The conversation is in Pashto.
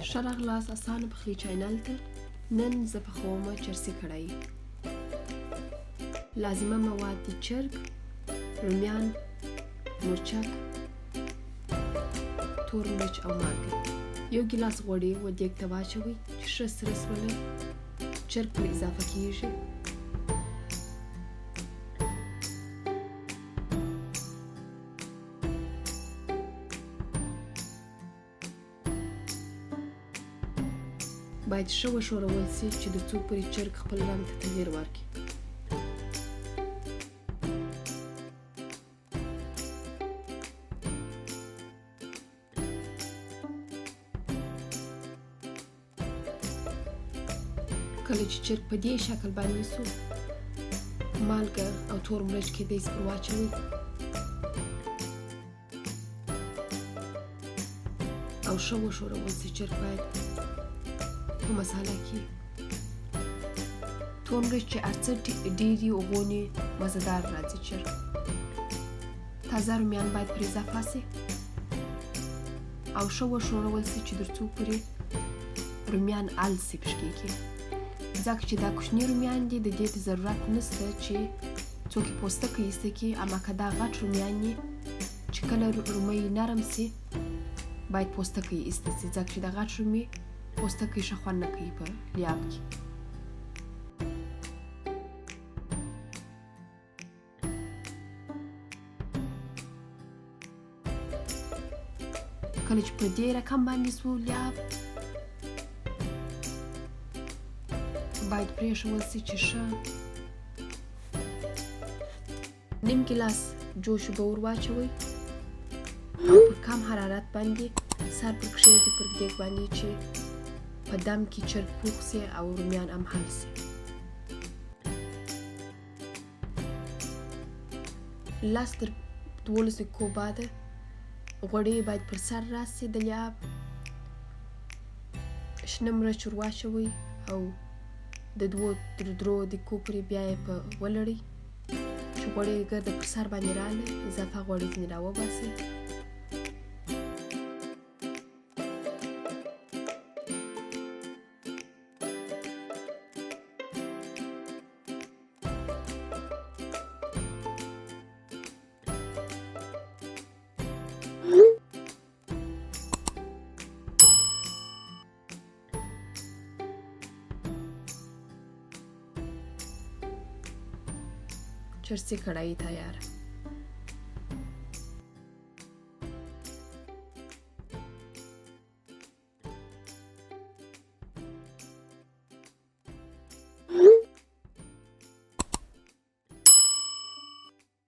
ښه راغلاست اسانه پخلی چینل ته. نن زه پخومه چرسي کړایي. لازمه مواد دي چرګ، رومیان، مرچک، تور مرچ او مالګه. 1 ګیلاس غوړي و دیګ ته واچوئ چې ښه سره سوله. چرګ پرې اضافه کیږي. باید ښه وښورول سي چې د څو پورې چرګ خپل رنګ ته تغییر ورکړي. کله چې چرګ په دې شکل باندې سو، مالګه او تور مرچ کیدای سي پر واچوئ او ښه وښورول سي. چرګ باید په مساله کې تور مرچ چې هر څه ډېري اوغونې مزهدار راځي. چرګ تازه رومیان باید پرې اضافه سي او ښه وښورول سي چې تر څو پورې رومیان ال سي پشکې کې. ځکه چې دا کوچني رومیان دي، د دې ضرورت نشته چې څوک یې پوستکی ایسته کړي. اما که دا غټ رومیان یې چې کله رومۍ نرم سي باید پوستکی یې ایسته سي، ځکه چې دا غټ رومي پوستکی ښه خوند نه کوي په لیاب کې. کله چې په دې رقم باندې سو لیاب، باید پرېښول سي چې ښه 1/2 ګیلاس جوش اوبه ور واچوئ او په کم حرارت باندې سر پر کښېږدئ پر دیګ باندې چې په دم کې چرګ پوخ سي او رومیان هم حل سي. 10 تر 12 دقیقو بعد غوړي باید پر سر راسي د لیاب. شنه مرچ ور واچوئ او د 2 تر 3 دقیقو پورې بیا یې په ولړئ چې غوړي ګرده پر سر باندې راغله. اضافه غوړي ځینې راوباسئ. چرسي کړایي تیار.